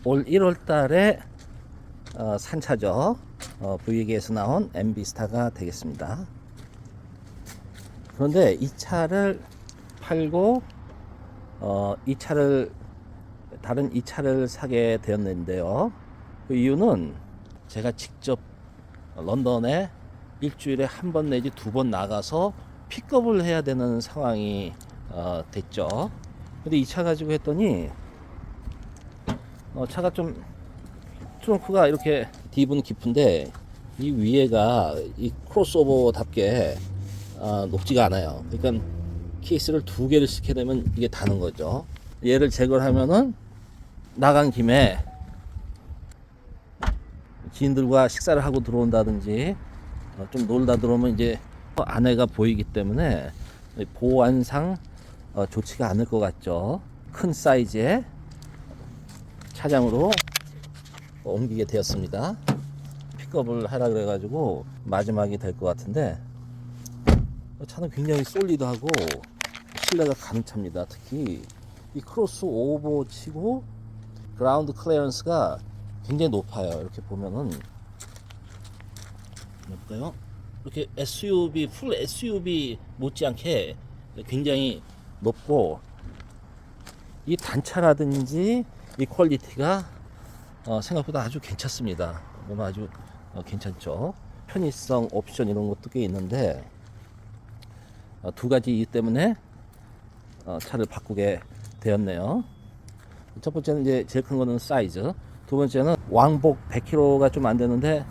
올 1월 달에 산 차죠. 부이에게에서 나온 엠비스타가 되겠습니다. 그런데 이 차를 팔고 이 차를 다른 이 차를 사게 되었는데요. 그 이유는 제가 직접 런던에 일주일에 한 번 내지 두 번 나가서 픽업을 해야 되는 상황이 됐죠. 근데 이 차 가지고 했더니 차가 좀 트렁크가 이렇게 딥은 깊은데 이 위에가 이 크로스오버답게 높지가 않아요. 그러니까 케이스를 두 개를 싣게 되면 이게 다는 거죠. 얘를 제거를 하면은 나간 김에 지인들과 식사를 하고 들어온다든지 좀 놀다 들어오면 이제 아내가 보이기 때문에 보안상 좋지가 않을 것 같죠. 큰 사이즈의 차량으로 옮기게 되었습니다. 픽업을 하라 그래가지고 마지막이 될 것 같은데 차는 굉장히 솔리드하고 신뢰가 가는 차입니다. 특히 이 크로스 오버 치고 그라운드 클리어런스가 굉장히 높아요. 이렇게 보면은 볼까요? 이렇게 SUV 풀 SUV 못지않게 굉장히 높고 이 단차라든지 이 퀄리티가 생각보다 아주 괜찮습니다. 보면 아주 괜찮죠. 편의성 옵션 이런 것도 꽤 있는데 두 가지 이유 때문에 차를 바꾸게 되었네요. 첫 번째는 이제 제일 큰 거는 사이즈. 두 번째는 왕복 100km가 좀 안 되는데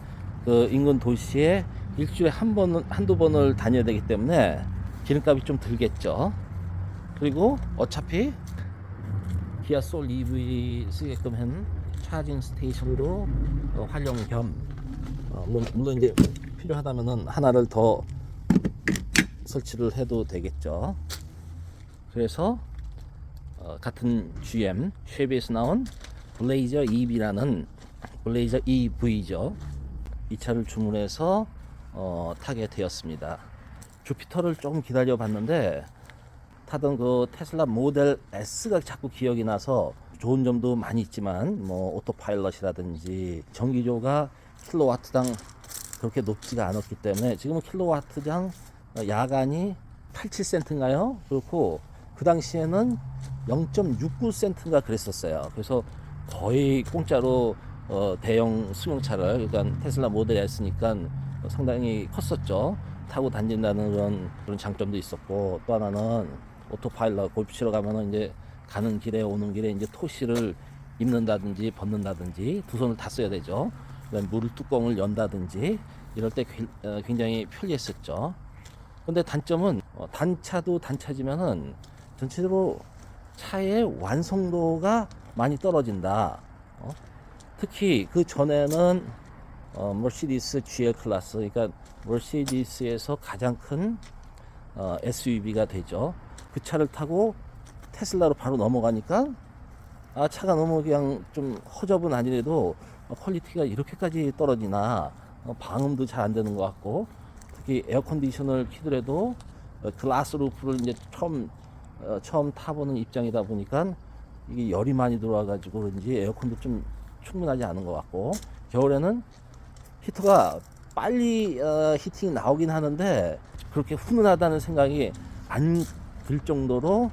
그 인근 도시에 일주일에 한두 번을 다녀야 되기 때문에 기름값이 좀 들겠죠. 그리고 어차피 기아 소울 EV 쓰게끔 한 차징 스테이션으로 활용 겸 물론 이제 필요하다면은 하나를 더 설치를 해도 되겠죠. 그래서 같은 GM 쉐비에서 나온 블레이저 EV라는 블레이저 EV죠. 이 차를 주문해서 타게 되었습니다. 주피터를 조금 기다려 봤는데 타던 그 테슬라 모델 S가 자꾸 기억이 나서 좋은 점도 많이 있지만 뭐 오토파일럿이라든지 전기료가 킬로와트당 그렇게 높지가 않았기 때문에 지금은 킬로와트당 야간이 87센트인가요? 그렇고 그 당시에는 0.69센트인가 그랬었어요. 그래서 거의 공짜로 대형 승용차를 그러니까 테슬라 모델 S니까 상당히 컸었죠. 타고 다닌다는 그런 장점도 있었고 또 하나는 오토파일럿 골프 치러 가면은 이제 가는 길에 오는 길에 이제 토시를 입는다든지 벗는다든지 두 손을 다 써야 되죠. 그다음에 물 뚜껑을 연다든지 이럴 때 굉장히 편리했었죠. 근데 단점은 단차도 단차지만은 전체적으로 차의 완성도가 많이 떨어진다. 특히 그 전에는 머시디스 GL 클래스, 그러니까 머시디스에서 가장 큰 SUV가 되죠. 그 차를 타고 테슬라로 바로 넘어가니까 차가 너무 그냥 좀 허접은 아니래도 퀄리티가 이렇게까지 떨어지나 방음도 잘 안 되는 것 같고 특히 에어컨디션을 키더라도 글라스 루프를 이제 처음 타보는 입장이다 보니까 이게 열이 많이 들어와 가지고 그런지 에어컨도 좀 충분하지 않은 것 같고 겨울에는 히터가 빨리 히팅이 나오긴 하는데 그렇게 훈훈하다는 생각이 안 들 정도로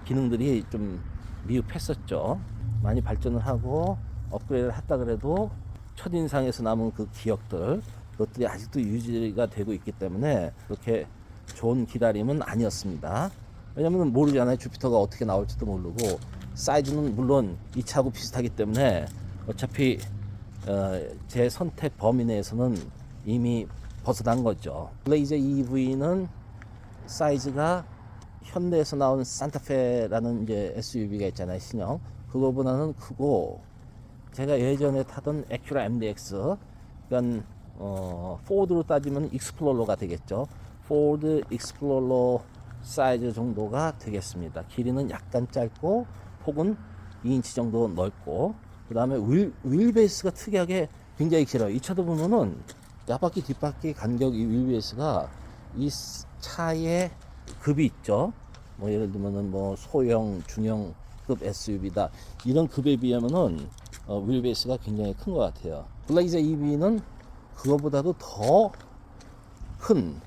기능들이 좀 미흡했었죠. 많이 발전을 하고 업그레이드를 했다 그래도 첫인상에서 남은 그 기억들 그것들이 아직도 유지가 되고 있기 때문에 그렇게 좋은 기다림은 아니었습니다. 왜냐면 모르잖아요. 주피터가 어떻게 나올지도 모르고 사이즈는 물론 이 차하고 비슷하기 때문에 어차피 제 선택 범위 내에서는 이미 벗어난 거죠. 블레이저 EV는 사이즈가 현대에서 나온 산타페라는 이제 SUV가 있잖아요. 신형 그거보다는 크고 제가 예전에 타던 에큐라 MDX 그러니까 포드로 따지면 익스플로러가 되겠죠. 포드 익스플로러 사이즈 정도가 되겠습니다. 길이는 약간 짧고 폭은 2인치 정도 넓고 그 다음에 휠베이스가 특이하게 굉장히 길어요. 이 차도 보면은 앞바퀴 뒷바퀴 간격 이 휠베이스가 이 차의 급이 있죠. 뭐 예를 들면은 뭐 소형 중형급 SUV다 이런 급에 비하면은 휠베이스가 굉장히 큰 것 같아요. 블레이저 EV는 그거보다도 더 큰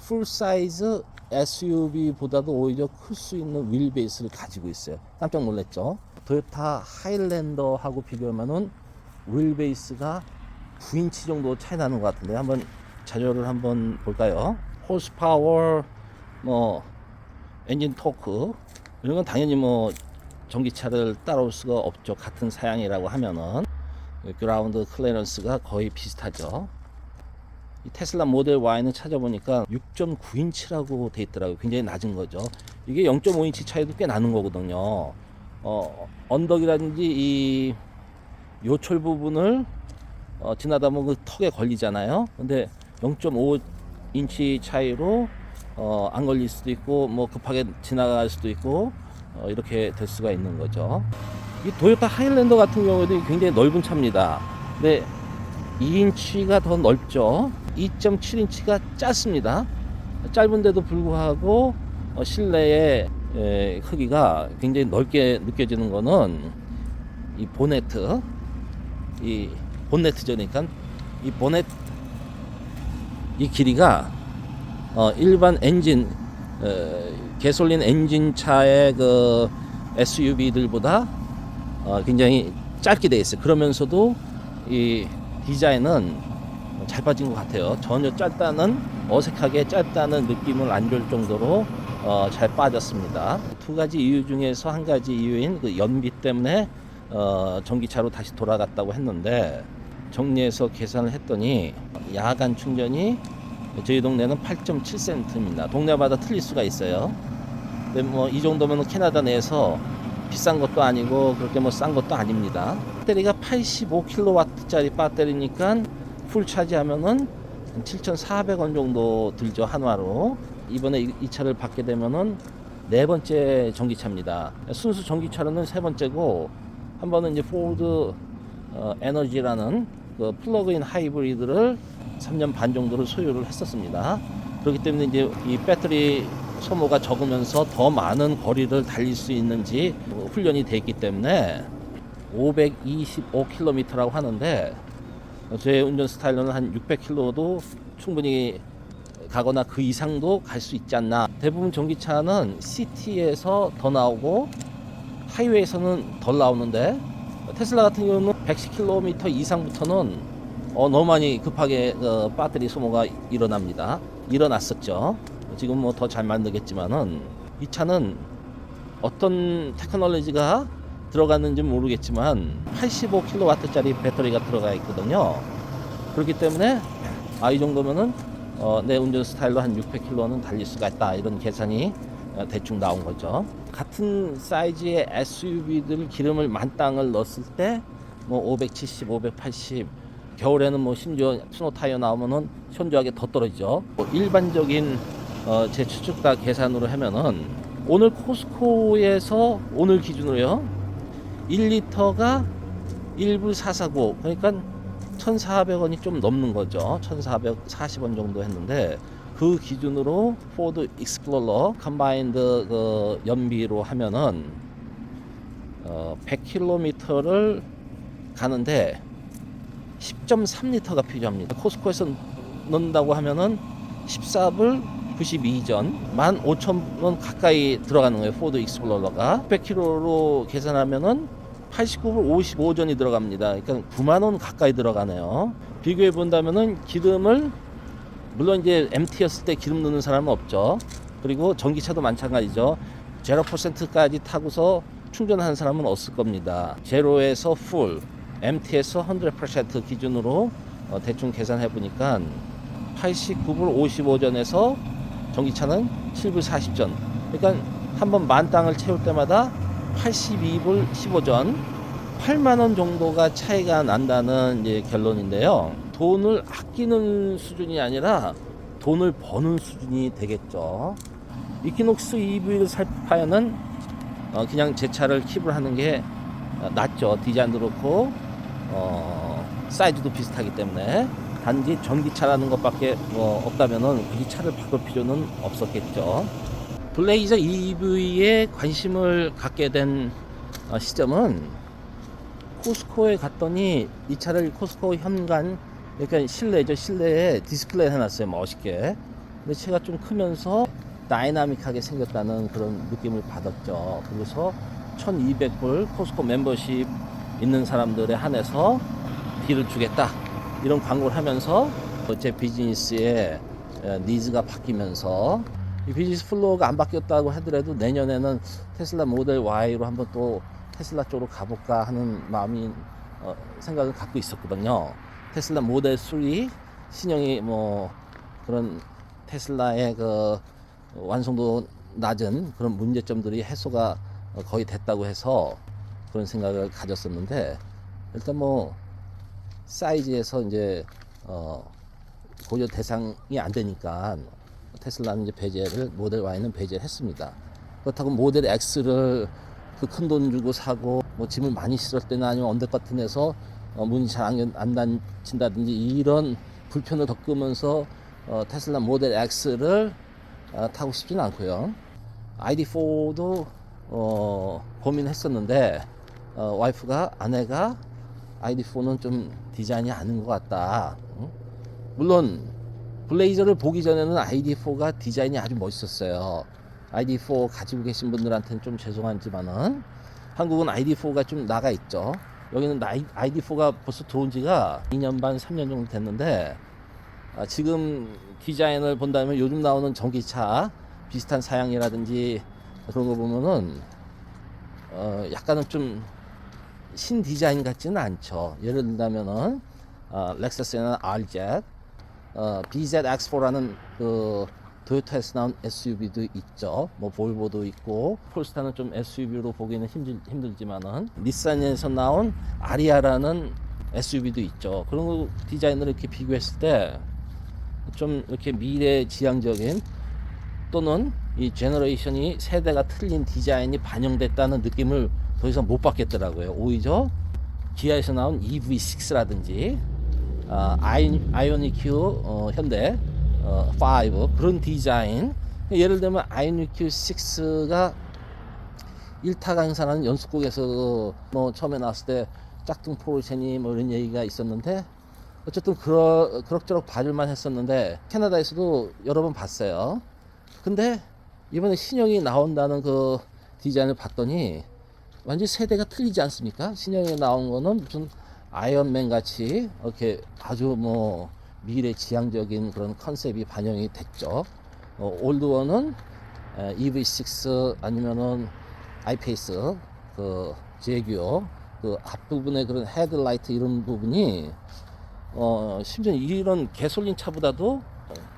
풀 사이즈 SUV보다도 오히려 클 수 있는 휠베이스를 가지고 있어요. 깜짝 놀랐죠? 토요타 하일랜더하고 비교하면은 휠베이스가 9인치 정도 차이 나는 것 같은데 한번 자료를 한번 볼까요? 호스파워, 뭐 엔진 토크 이런 건 당연히 뭐 전기차를 따라올 수가 없죠. 같은 사양이라고 하면은 그라운드 클리어런스가 거의 비슷하죠. 이 테슬라 모델 Y는 찾아보니까 6.9인치라고 돼 있더라고요. 굉장히 낮은 거죠. 이게 0.5인치 차이도 꽤 나는 거거든요. 언덕이라든지 이 요철 부분을 지나다 보면 그 턱에 걸리잖아요. 근데 0.5인치 차이로 안 걸릴 수도 있고 뭐 급하게 지나갈 수도 있고 이렇게 될 수가 있는 거죠. 이 토요타 하일랜더 같은 경우에도 굉장히 넓은 차입니다. 근데 2인치가 더 넓죠. 2.7인치가 짧습니다. 짧은데도 불구하고 실내의 크기가 굉장히 넓게 느껴지는 거는 이 보네트, 이 본네트죠. 그러니까 이 보넷 이 길이가 일반 엔진 가솔린 엔진 차의 그 SUV들보다 굉장히 짧게 되어 있어요. 그러면서도 이 디자인은 잘 빠진 것 같아요. 전혀 어색하게 짧다는 느낌을 안 줄 정도로 잘 빠졌습니다. 두 가지 이유 중에서 한 가지 이유인 그 연비 때문에 전기차로 다시 돌아갔다고 했는데 정리해서 계산을 했더니 야간 충전이 저희 동네는 8.7센트입니다. 동네마다 틀릴 수가 있어요. 근데 뭐 이 정도면 캐나다 내에서 비싼 것도 아니고 그렇게 뭐 싼 것도 아닙니다. 배터리가 85kW짜리 배터리니까 풀 차지하면은 7,400원 정도 들죠, 한화로. 이번에 이 차를 받게 되면은 네 번째 전기차입니다. 순수 전기차로는 세 번째고 한 번은 이제 포드 에너지라는 그 플러그인 하이브리드를 3년 반 정도를 소유를 했었습니다. 그렇기 때문에 이제 이 배터리 소모가 적으면서 더 많은 거리를 달릴 수 있는지 훈련이 돼 있기 때문에 525km라고 하는데 제 운전 스타일로는 한 600km도 충분히 가거나 그 이상도 갈 수 있지 않나. 대부분 전기차는 시티에서 더 나오고 하이웨이에서는 덜 나오는데 테슬라 같은 경우는 110km 이상부터는 너무 많이 급하게 배터리 소모가 일어났었죠. 지금 뭐 더 잘 만들겠지만은 이 차는 어떤 테크놀로지가 들어갔는지 모르겠지만 85kW짜리 배터리가 들어가 있거든요. 그렇기 때문에 이 정도면은 내 운전 스타일로 한 600km는 달릴 수가 있다, 이런 계산이 대충 나온 거죠. 같은 사이즈의 SUV들 기름을 만땅을 넣었을 때 뭐 570, 580, 겨울에는 뭐 심지어 스노 타이어 나오면은 현저하게 더 떨어지죠. 일반적인 제 추측다 계산으로 하면은 오늘 코스코에서 오늘 기준으로요 1리터가 1불449, 그러니까 1,400원이 좀 넘는 거죠. 1,440원 정도 했는데 그 기준으로 포드 익스플로러 컴바인드 그 연비로 하면은 100km를 가는데 10.3리터가 필요합니다. 코스코에서 넣는다고 하면은 14불 92전 15,000원 가까이 들어가는 거예요. 포드 익스플로러가 100km로 계산하면은 89불 55전이 들어갑니다. 그러니까 9만원 가까이 들어가네요. 비교해 본다면은 기름을, 물론 이제 MT였을 때 기름 넣는 사람은 없죠. 그리고 전기차도 마찬가지죠. 0%까지 타고서 충전하는 사람은 없을 겁니다. 제로에서 풀, MT에서 100% 기준으로 대충 계산해 보니까 89불 55전에서 전기차는 7불 40전. 그러니까 한번 만땅을 채울 때마다 82불 15전, 8만원 정도가 차이가 난다는 이제 결론인데요. 돈을 아끼는 수준이 아니라 돈을 버는 수준이 되겠죠. 이퀴녹스 EV를 살 바에는 그냥 제 차를 킵을 하는 게 낫죠. 디자인도 그렇고 사이즈도 비슷하기 때문에. 단지 전기차라는 것밖에 없다면은 굳이 차를 바꿀 필요는 없었겠죠. 블레이저 EV에 관심을 갖게 된 시점은 코스코에 갔더니 이 차를 코스코 현관, 그러니까 실내죠. 실내에 디스플레이 해놨어요. 멋있게. 근데 차가 좀 크면서 다이나믹하게 생겼다는 그런 느낌을 받았죠. 그래서 1200불 코스코 멤버십 있는 사람들에 한해서 딜을 주겠다. 이런 광고를 하면서 제 비즈니스의 니즈가 바뀌면서 이 비즈니스 플로우가 안 바뀌었다고 하더라도 내년에는 테슬라 모델 Y로 한번 또 테슬라 쪽으로 가볼까 하는 마음이 생각을 갖고 있었거든요. 테슬라 모델 3 신형이 뭐 그런 테슬라의 그 완성도 낮은 그런 문제점들이 해소가 거의 됐다고 해서 그런 생각을 가졌었는데, 일단 뭐 사이즈에서 이제 고려 대상이 안 되니까 테슬라는 이제 배제를, 모델 Y는 배제를 했습니다. 그렇다고 모델 X를 그 큰 돈 주고 사고 뭐 짐을 많이 실을 때나 아니면 언더커튼에서 문이 잘 안 닫힌다든지 이런 불편을 겪으면서 테슬라 모델 X를 타고 싶지는 않고요. ID4도 고민했었는데 와이프가, 아내가 ID4는 좀 디자인이 아닌 것 같다. 물론 블레이저를 보기 전에는 ID4가 디자인이 아주 멋있었어요. ID4 가지고 계신 분들한테는 좀 죄송하지만은 한국은 ID4가 좀 나가 있죠. 여기는 ID4가 벌써 들어온 지가 2년 반 3년 정도 됐는데, 지금 디자인을 본다면 요즘 나오는 전기차 비슷한 사양이라든지 그런 거 보면은 약간은 좀 신디자인 같지는 않죠. 예를 들자면은 렉서스나 RZ, BZX4라는 그 도요타에서 나온 SUV도 있죠. 뭐 볼보도 있고, 폴스타는 좀 SUV로 보기는 힘들지만은 닛산에서 나온 아리아라는 SUV도 있죠. 그런 거 디자인을 이렇게 비교했을 때 좀 이렇게 미래지향적인, 또는 이 제너레이션이 세대가 틀린 디자인이 반영됐다는 느낌을 더 이상 못 받겠더라고요. 오히려 기아에서 나온 EV6라든지 아이오닉 현대 5 그런 디자인, 예를 들면 아이오닉 6가 1타 강사라는 연습곡에서 뭐 처음에 나왔을 때 짝퉁 포르쉐니 뭐 이런 얘기가 있었는데, 어쨌든 그럭저럭 봐줄만 했었는데 캐나다에서도 여러 번 봤어요. 근데 이번에 신형이 나온다는 그 디자인을 봤더니 완전히 세대가 틀리지 않습니까? 신형에 나온 거는 무슨 아이언맨 같이 이렇게 아주 뭐 미래지향적인 그런 컨셉이 반영이 됐죠. 올드원은 EV6 아니면은 아이페이스 그 제규어 그 앞부분에 그런 헤드라이트 이런 부분이 심지어 이런 개솔린 차보다도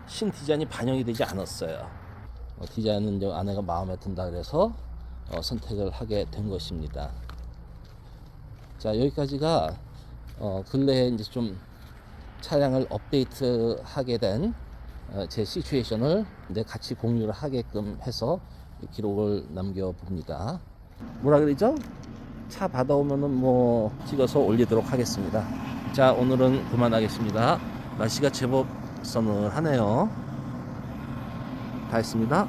신 디자인이 반영이 되지 않았어요. 디자인은 이제 아내가 마음에 든다 그래서 선택을 하게 된 것입니다. 자, 여기까지가 근래에 이제 좀 차량을 업데이트하게 된 제 시츄에이션을 이제 같이 공유를 하게끔 해서 기록을 남겨봅니다. 뭐라 그러죠? 차 받아오면은 뭐 찍어서 올리도록 하겠습니다. 자, 오늘은 그만하겠습니다. 날씨가 제법 서늘하네요. 다 했습니다.